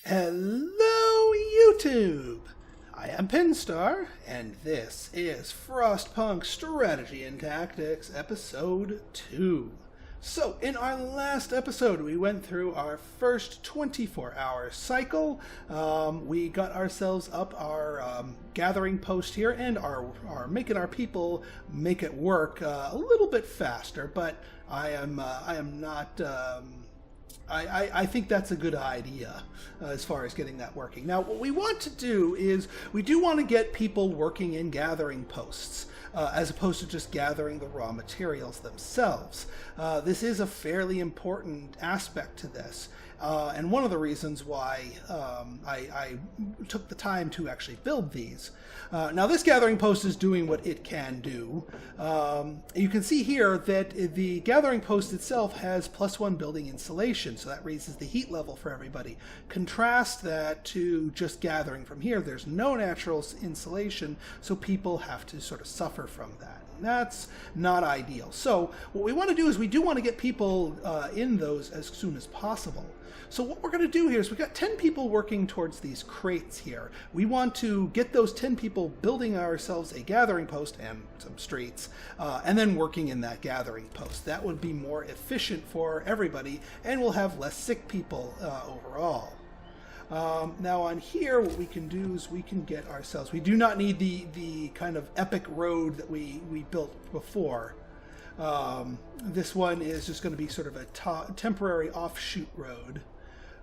Hello, YouTube! I am Pinstar, and this is Frostpunk Strategy and Tactics, Episode 2. So, in our last episode, we went through our first 24-hour cycle. We got ourselves up our gathering post here, and are making our people make it work a little bit faster, but I am not... I think that's a good idea as far as getting that working. Now, what we want to do is we do want to get people working in gathering posts as opposed to just gathering the raw materials themselves. This is a fairly important aspect to this. And one of the reasons why I took the time to actually build these. Now this gathering post is doing what it can do. You can see here that the gathering post itself has +1 building insulation, so that raises the heat level for everybody. Contrast that to just gathering from here. There's no natural insulation, so people have to sort of suffer from that. That's not ideal. So what we want to do is we do want to get people in those as soon as possible. So what we're going to do here is we've got 10 people working towards these crates here. We want to get those 10 people building ourselves a gathering post and some streets, and then working in that gathering post. That would be more efficient for everybody, and we'll have less sick people overall. Now on here, what we can do is we can get ourselves... We do not need the kind of epic road that we built before. This one is just going to be sort of a temporary offshoot road.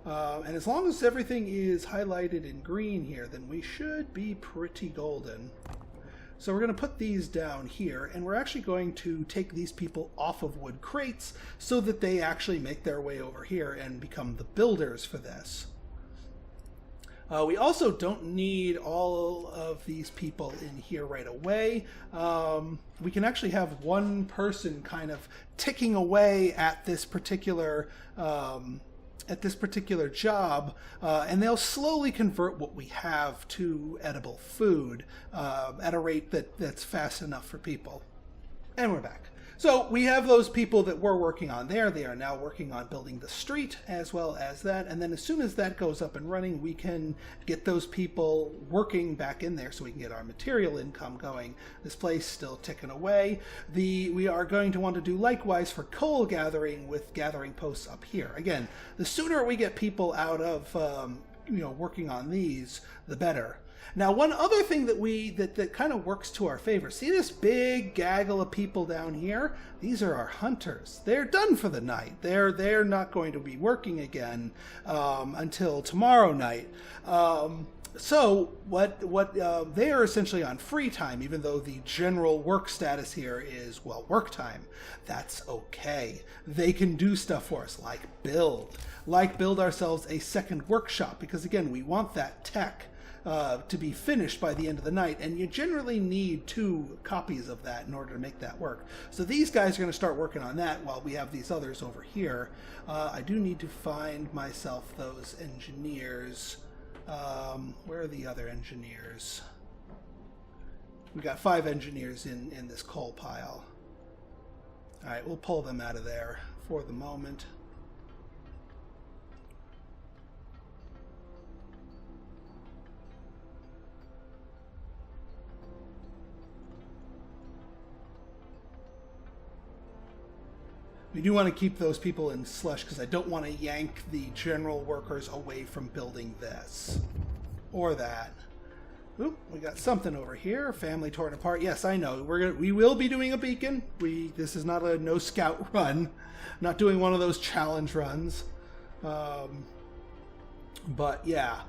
And as long as everything is highlighted in green here, then we should be pretty golden. So we're going to put these down here, and we're actually going to take these people off of wood crates so that they actually make their way over here and become the builders for this. We also don't need all of these people in here right away. We can actually have one person kind of ticking away at this particular job, and they'll slowly convert what we have to edible food at a rate that's fast enough for people. And we're back. So we have those people that we're working on there. They are now working on building the street as well as that. And then as soon as that goes up and running, we can get those people working back in there so we can get our material income going. This place still ticking away. We are going to want to do likewise for coal gathering with gathering posts up here. Again, the sooner we get people out of working on these, the better. Now, one other thing that kind of works to our favor, see this big gaggle of people down here? These are our hunters. They're done for the night. They're not going to be working again until tomorrow night. So they are essentially on free time, even though the general work status here is, well, work time. That's okay. They can do stuff for us, like build ourselves a second workshop, because again, we want that tech to be finished by the end of the night, and you generally need 2 copies of that in order to make that work. So these guys are going to start working on that while we have these others over here. I do need to find myself those engineers. Where are the other engineers? We got 5 engineers in this coal pile. Alright, we'll pull them out of there for the moment. We do want to keep those people in slush because I don't want to yank the general workers away from building this or that. Oop, we got something over here. Family torn apart. Yes, I know. We will be doing a beacon. This is not a no scout run. I'm not doing one of those challenge runs. But yeah.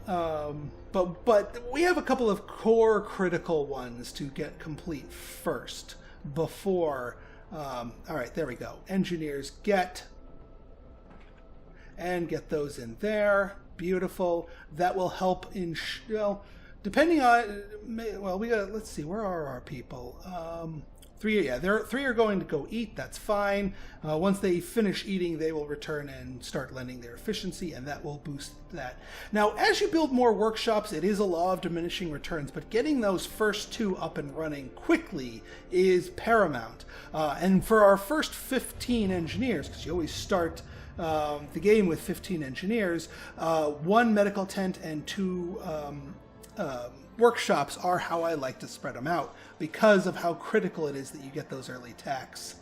But we have a couple of core critical ones to get complete first before. All right, there we go. Engineers get those in there. Beautiful. That will help in, depending on, well, let's see, where are our people? three. Yeah, three are going to go eat. That's fine. Once they finish eating, they will return and start lending their efficiency, and that will boost that. Now, as you build more workshops, it is a law of diminishing returns, but getting those first 2 up and running quickly is paramount. And for our first 15 engineers, because you always start the game with 15 engineers, 1 medical tent and 2 workshops are how I like to spread them out, because of how critical it is that you get those early techs.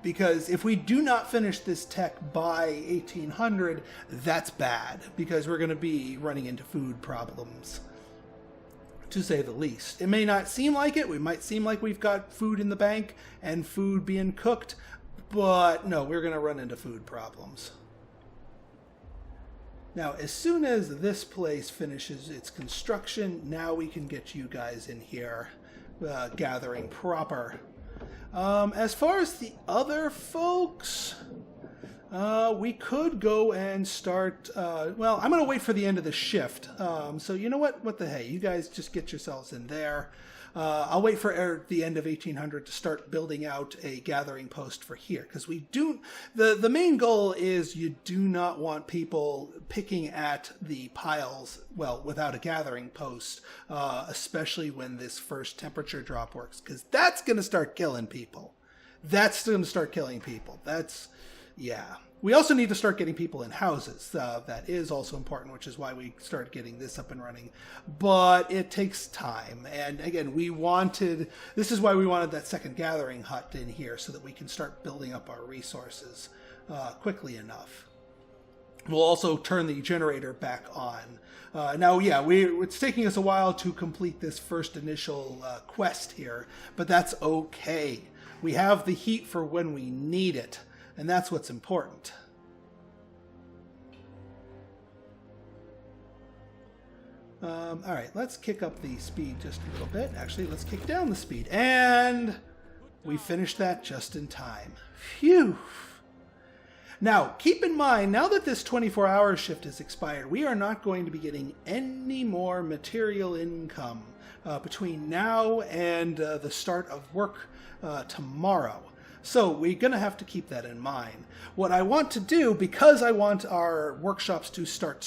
Because if we do not finish this tech by 1800, that's bad, because we're going to be running into food problems, to say the least. It may not seem like it. We might seem like we've got food in the bank and food being cooked, but no, we're going to run into food problems. Now, as soon as this place finishes its construction, now we can get you guys in here gathering proper. As far as the other folks, we could go and start... well, I'm going to wait for the end of the shift. So you know what? What the hey? You guys just get yourselves in there. I'll wait for the end of 1800 to start building out a gathering post for here, because we do... The main goal is you do not want people picking at the piles, well, without a gathering post, especially when this first temperature drop works, because that's going to start killing people. That's going to start killing people. That's... yeah. We also need to start getting people in houses. That is also important, which is why we started getting this up and running. But it takes time. And again, this is why we wanted that second gathering hut in here, so that we can start building up our resources quickly enough. We'll also turn the generator back on. Now, yeah, it's taking us a while to complete this first initial quest here, but that's okay. We have the heat for when we need it. And that's what's important. All right, let's kick up the speed just a little bit. Actually, let's kick down the speed. And we finished that just in time. Phew. Now, keep in mind, now that this 24-hour shift has expired, we are not going to be getting any more material income between now and the start of work tomorrow. So we're going to have to keep that in mind. What I want to do, because I want our workshops to start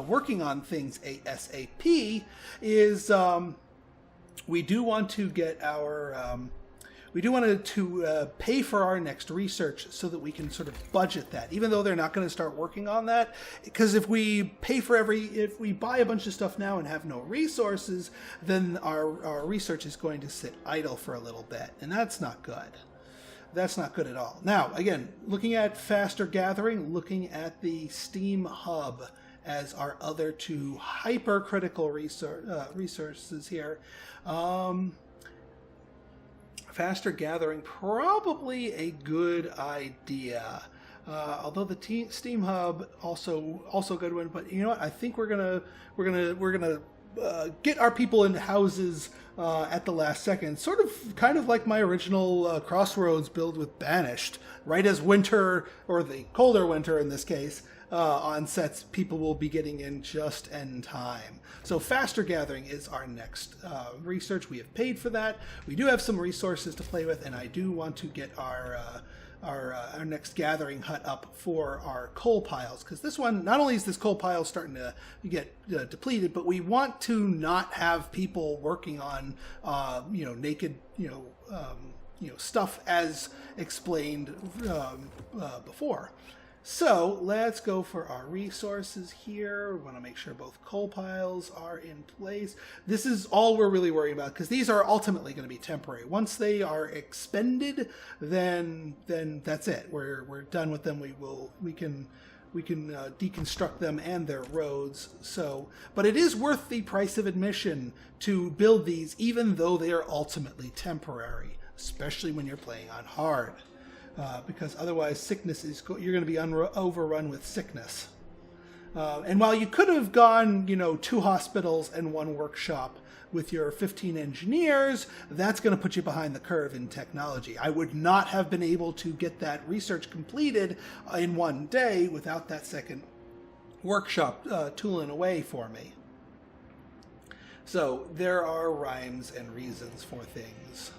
working on things ASAP, is we do want to get our... we do want to pay for our next research, so that we can sort of budget that, even though they're not going to start working on that. Because if we buy a bunch of stuff now and have no resources, then our research is going to sit idle for a little bit, and that's not good. That's not good at all. Now, again, looking at faster gathering, looking at the Steam Hub as our other 2 hypercritical resources here. Faster gathering, probably a good idea. Although the Steam Hub also a good one, but you know what? I think we're gonna get our people in houses at the last second, kind of like my original Crossroads build with Banished. Right as winter, or the colder winter in this case, onsets, people will be getting in just in time. So faster gathering is our next research. We have paid for that. We do have some resources to play with, and I do want to get our next gathering hut up for our coal piles, because this one, not only is this coal pile starting to get depleted, but we want to not have people working on naked stuff as explained before. So let's go for our resources here. We want to make sure both coal piles are in place. This is all we're really worrying about, because these are ultimately going to be temporary. Once they are expended, then that's it. We're done with them. We can deconstruct them and their roads. So, but it is worth the price of admission to build these, even though they are ultimately temporary, especially when you're playing on hard. Because otherwise you're going to be overrun with sickness. And while you could have gone, 2 hospitals and 1 workshop with your 15 engineers, that's going to put you behind the curve in technology. I would not have been able to get that research completed in 1 day without that second workshop tooling away for me. So there are rhymes and reasons for things.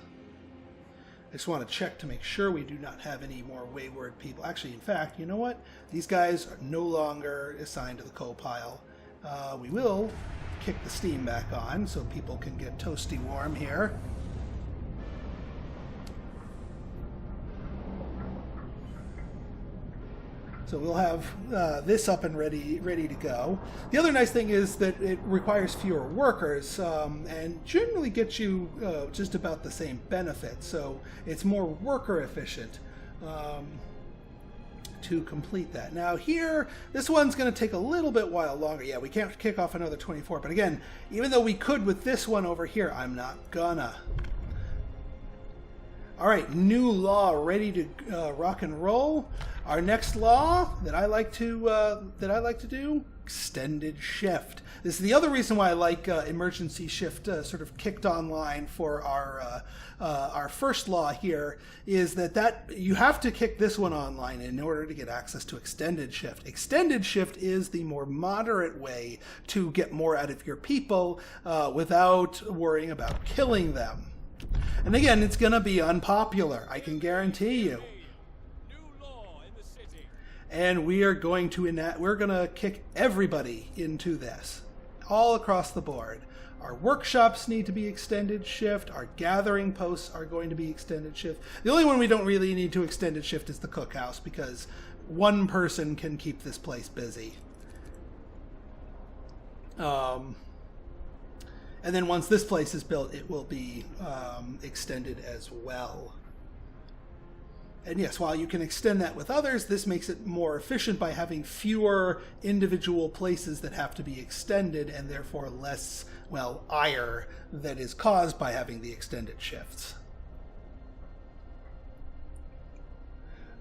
I just want to check to make sure we do not have any more wayward people. Actually, in fact, you know what? These guys are no longer assigned to the coal pile. We will kick the steam back on so people can get toasty warm here. So we'll have this up and ready to go. The other nice thing is that it requires fewer workers and generally gets you just about the same benefit. So it's more worker efficient to complete that. Now here, this one's going to take a little bit while longer. Yeah, we can't kick off another 24. But again, even though we could with this one over here, I'm not gonna. All right, new law ready to rock and roll. Our next law that I like to do, extended shift. This is the other reason why I like emergency shift sort of kicked online for our first law here, is that you have to kick this one online in order to get access to extended shift. Extended shift is the more moderate way to get more out of your people without worrying about killing them. And again, it's going to be unpopular, I can guarantee you. And we are going to kick everybody into this, all across the board. Our workshops need to be extended shift. Our gathering posts are going to be extended shift. The only one we don't really need to extended shift is the cookhouse, because one person can keep this place busy. And then once this place is built, it will be extended as well. And yes, while you can extend that with others, this makes it more efficient by having fewer individual places that have to be extended, and therefore less, well, ire that is caused by having the extended shifts.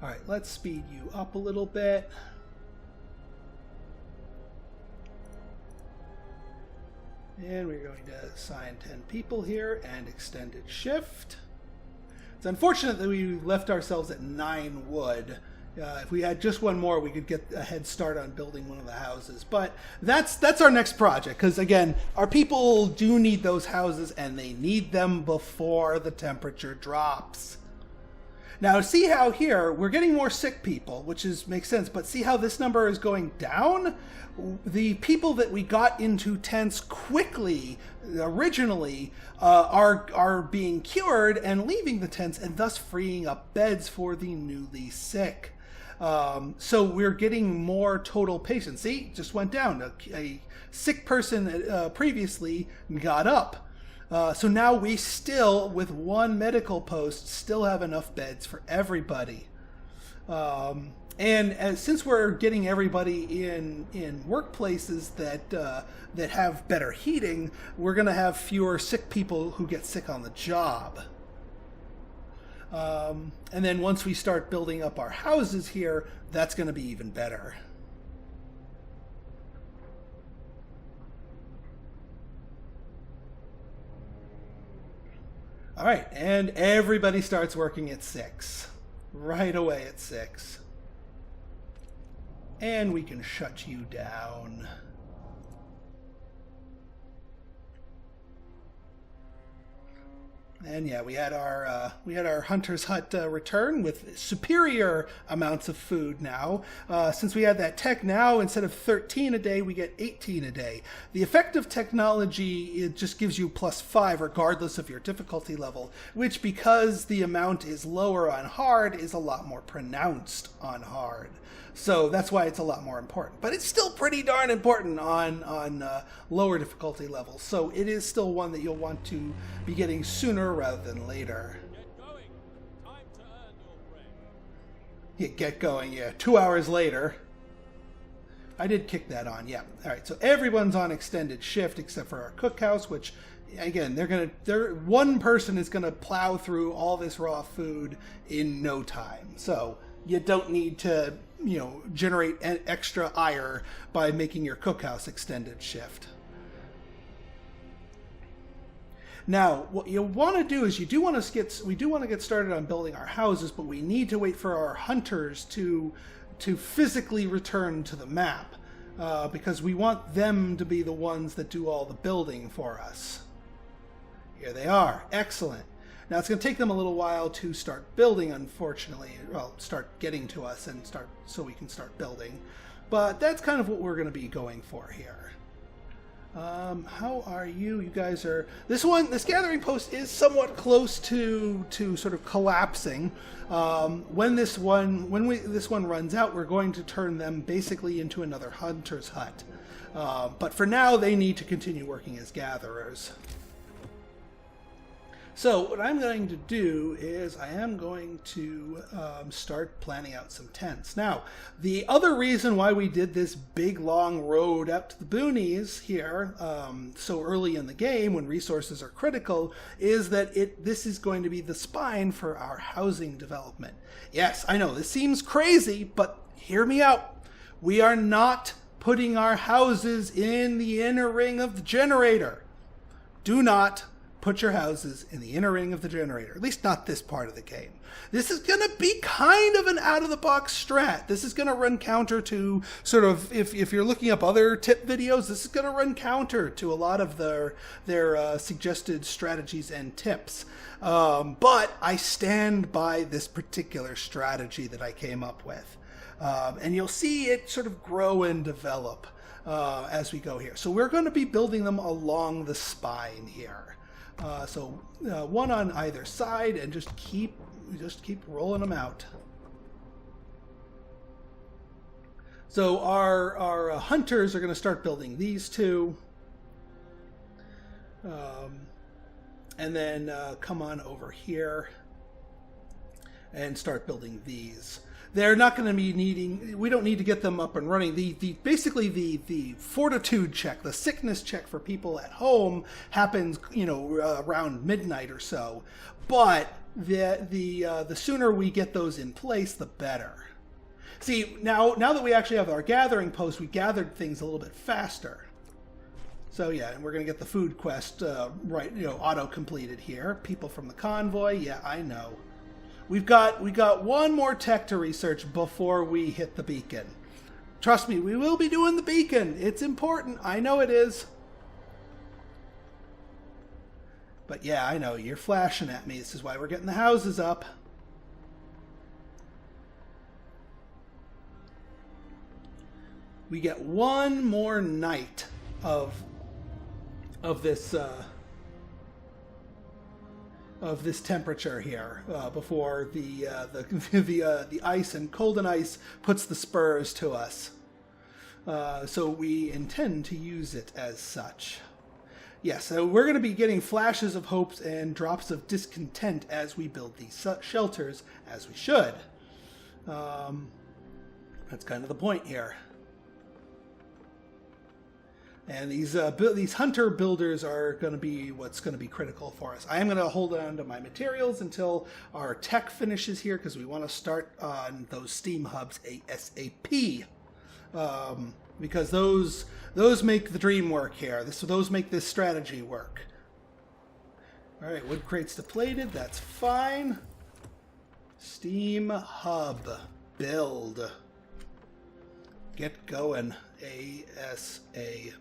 All right, let's speed you up a little bit. And we're going to assign 10 people here and extended shift. It's unfortunate that we left ourselves at 9 wood. If we had just one more, we could get a head start on building one of the houses. But that's our next project, because again, our people do need those houses, and they need them before the temperature drops. Now, see how here we're getting more sick people, which makes sense, but see how this number is going down? The people that we got into tents quickly originally are being cured and leaving the tents, and thus freeing up beds for the newly sick. So we're getting more total patients. See, just went down. A sick person previously got up. So now we still, with one medical post, still have enough beds for everybody. And since we're getting everybody in workplaces that have better heating, we're going to have fewer sick people who get sick on the job. And then once we start building up our houses here, that's going to be even better. All right, and everybody starts working at 6. Right away at 6. And we can shut you down. And yeah, we had our hunter's hut return with superior amounts of food now. Since we had that tech now, instead of 13 a day, we get 18 a day. The effective technology, it just gives you +5 regardless of your difficulty level, which, because the amount is lower on hard, is a lot more pronounced on hard. So that's why it's a lot more important. But it's still pretty darn important on lower difficulty levels. So it is still one that you'll want to be getting sooner rather than later. Get going. Time to earn your bread. Yeah, get going, yeah. 2 hours later. I did kick that on, yeah. All right, so everyone's on extended shift except for our cookhouse, which, again, one person is gonna plow through all this raw food in no time. So you don't need to, generate an extra ire by making your cookhouse extended shift. Now, what you want to do is we do want to get started on building our houses, but we need to wait for our hunters to physically return to the map, because we want them to be the ones that do all the building for us. Here they are. Excellent. Now it's going to take them a little while to start building, unfortunately. Well, start getting to us and start so we can start building. But that's kind of what we're going to be going for here. How are you? You guys are... This gathering post is somewhat close to sort of collapsing. When this one runs out, we're going to turn them basically into another hunter's hut. But for now, they need to continue working as gatherers. So what I'm going to do is I am going to start planning out some tents. Now, the other reason why we did this big long road up to the boonies here so early in the game when resources are critical is that this is going to be the spine for our housing development. Yes, I know this seems crazy, but hear me out. We are not putting our houses in the inner ring of the generator. Do not put your houses in the inner ring of the generator. At least not this part of the game. This is going to be kind of an out-of-the-box strat. This is going to run counter to sort of, if you're looking up other tip videos, this is going to run counter to a lot of their suggested strategies and tips. But I stand by this particular strategy that I came up with. And you'll see it sort of grow and develop as we go here. So we're going to be building them along the spine here. So one on either side, and just keep rolling them out. So our hunters are going to start building these two, and then come on over here and start building these. They're not going to be needing... We don't need to get them up and running. Basically, the fortitude check, the sickness check for people at home happens, around midnight or so. But the sooner we get those in place, the better. See, now that we actually have our gathering post, we gathered things a little bit faster. So yeah, and we're going to get the food quest auto-completed here. People from the convoy, yeah, I know. We got one more tech to research before we hit the beacon. Trust me, we will be doing the beacon. It's important. I know it is. But yeah, I know. You're flashing at me. This is why we're getting the houses up. We get one more night of this... of this temperature here before the ice and cold and ice puts the spurs to us. So we intend to use it as such. Yeah, so we're going to be getting flashes of hopes and drops of discontent as we build these shelters, as we should. That's kind of the point here. And these hunter builders are going to be what's going to be critical for us. I am going to hold on to my materials until our tech finishes here because we want to start on those steam hubs ASAP. Because those make the dream work here. Those make this strategy work. All right, wood crates depleted. That's fine. Steam hub build. Get going ASAP.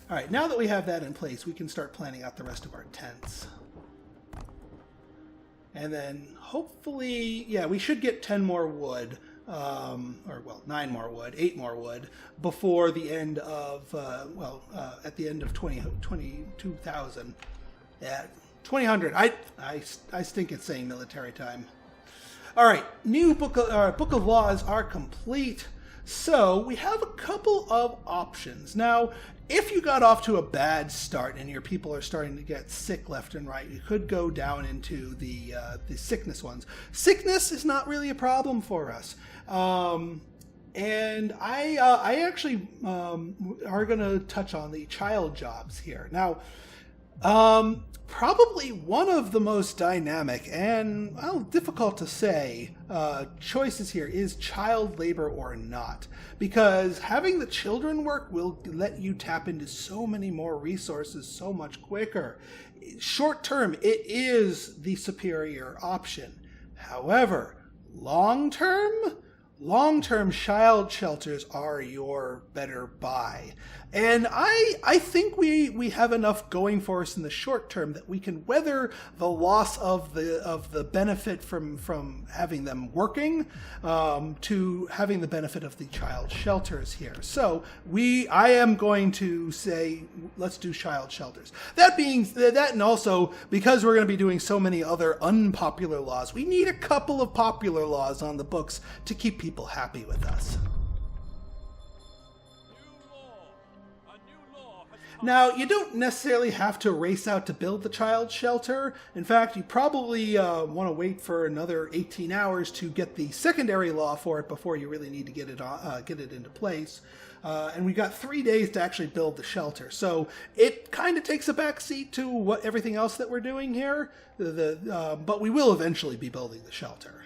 All right, now that we have that in place, we can start planning out the rest of our tents. And then hopefully, yeah, we should get 10 more wood, 9 more wood, 8 more wood before the end of, at the end of 22,000. Yeah, 2000. I stink at saying military time. All right, new book of laws are complete. So we have a couple of options. Now, if you got off to a bad start and your people are starting to get sick left and right, you could go down into the sickness ones. Sickness is not really a problem for us. And I actually are going to touch on the child jobs here. Now, probably one of the most dynamic and, difficult to say choices here is child labor or not. Because having the children work will let you tap into so many more resources so much quicker. Short term, it is the superior option. However, long term, long-term child shelters are your better buy. And I think we have enough going for us in the short term that we can weather the loss of the benefit from having them working to having the benefit of the child shelters here. So I am going to say let's do child shelters. That and also because we're going to be doing so many other unpopular laws, we need a couple of popular laws on the books to keep people happy with us. Now, you don't necessarily have to race out to build the child shelter. In fact, you probably want to wait for another 18 hours to get the secondary law for it before you really need to get it into place. And we got 3 days to actually build the shelter. So it kind of takes a back seat to everything else that we're doing here. But we will eventually be building the shelter.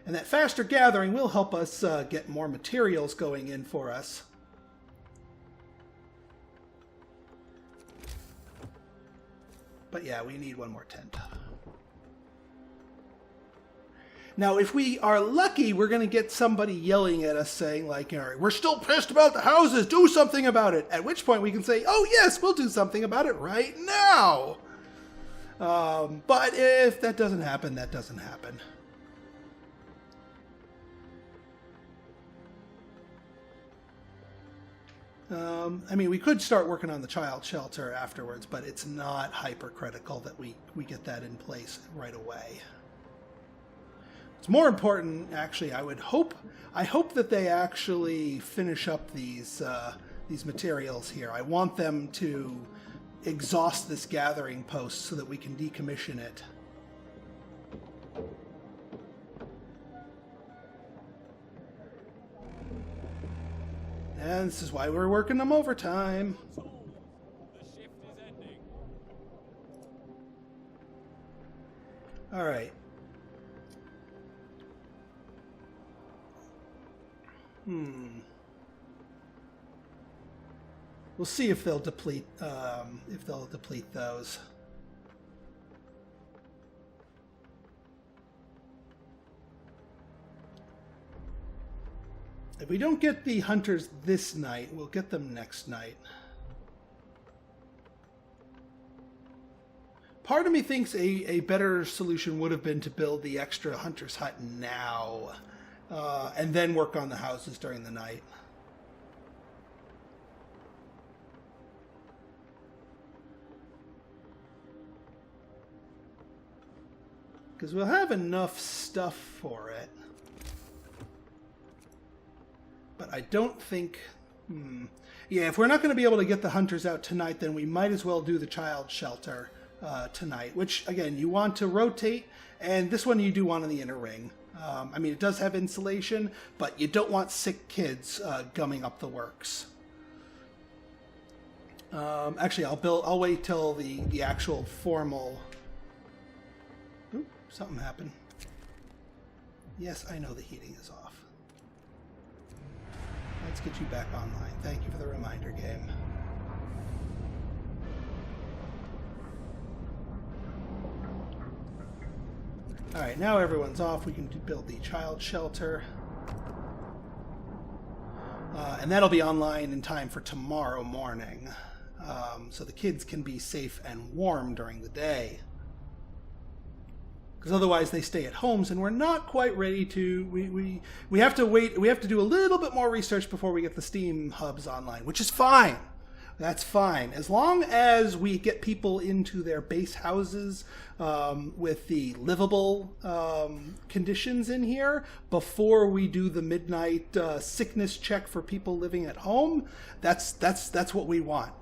And that faster gathering will help us get more materials going in for us. But yeah, we need one more tent. Now, if we are lucky, we're going to get somebody yelling at us saying, like, we're still pissed about the houses, do something about it. At which point we can say, oh yes, we'll do something about it right now. But if that doesn't happen, that doesn't happen. I mean, we could start working on the child shelter afterwards, but it's not hypercritical that we get that in place right away. It's more important, actually, I hope that they actually finish up these materials here. I want them to exhaust this gathering post so that we can decommission it. And this is why we're working them overtime. The shift is ending. All right. We'll see if they'll deplete those. If we don't get the hunters this night, we'll get them next night. Part of me thinks a better solution would have been to build the extra hunter's hut now, and then work on the houses during the night. Because we'll have enough stuff for it. But I don't think... Yeah, if we're not going to be able to get the hunters out tonight, then we might as well do the child shelter tonight. Which, again, you want to rotate, and this one you do want in the inner ring. I mean, it does have insulation, but you don't want sick kids gumming up the works. Actually, I'll wait till the actual formal... Oop, something happened. Yes, I know the heating is off. Let's get you back online. Thank you for the reminder, game. Alright, now everyone's off. We can build the child shelter. And that'll be online in time for tomorrow morning. So the kids can be safe and warm during the day. Because otherwise they stay at homes, and we're not quite ready to... We have to wait. We have to do a little bit more research before we get the Steam hubs online, which is fine. That's fine. As long as we get people into their base houses with the livable conditions in here before we do the midnight sickness check for people living at home, that's what we want.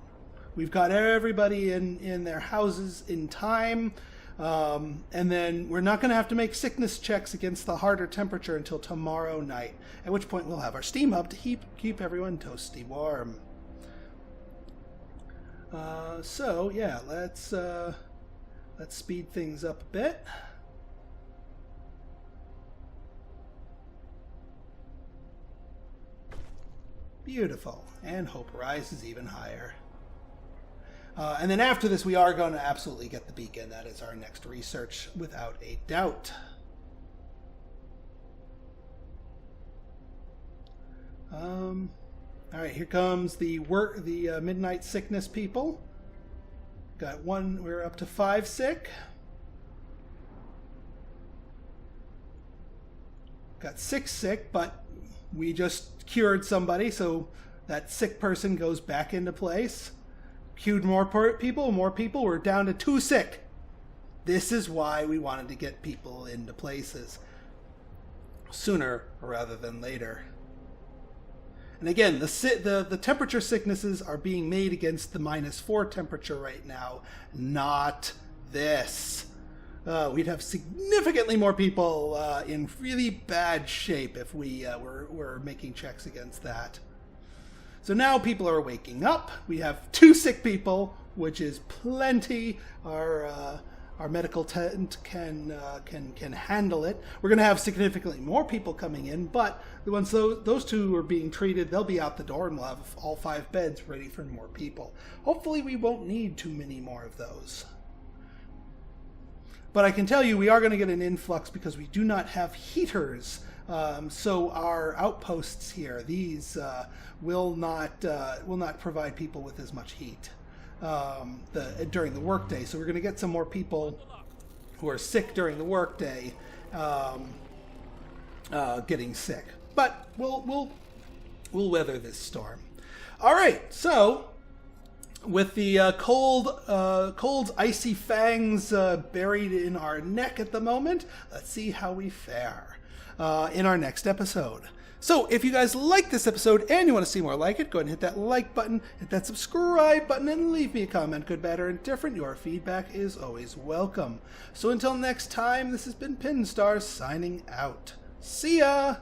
We've got everybody in their houses in time. And then we're not going to have to make sickness checks against the harder temperature until tomorrow night, at which point we'll have our steam hub to keep everyone toasty warm. So yeah, let's speed things up a bit. Beautiful, and hope rises even higher. And then after this, we are going to absolutely get the beacon. That is our next research, without a doubt. All right, here comes the midnight sickness people. Got one. We're up to 5 sick. Got 6 sick, but we just cured somebody, so that sick person goes back into place. Cured more people. We're down to 2 sick. This is why we wanted to get people into places sooner rather than later. And again, the temperature sicknesses are being made against the -4 temperature right now, not this. We'd have significantly more people in really bad shape if we were making checks against that. So now people are waking up. We have 2 sick people, which is plenty. Our medical tent can handle it. We're going to have significantly more people coming in, but once those 2 are being treated, they'll be out the door, and we'll have all 5 beds ready for more people. Hopefully we won't need too many more of those. But I can tell you we are going to get an influx because we do not have heaters. So our outposts here, these will not provide people with as much heat during the workday. So we're going to get some more people who are sick during the workday getting sick. But we'll weather this storm. All right, so with the cold icy fangs buried in our neck at the moment, let's see how we fare in our next episode. So if you guys like this episode and you want to see more like it, go ahead and hit that like button, hit that subscribe button, and leave me a comment, good, bad, or indifferent. Your feedback is always welcome. So until next time, this has been Pinstar signing out. See ya!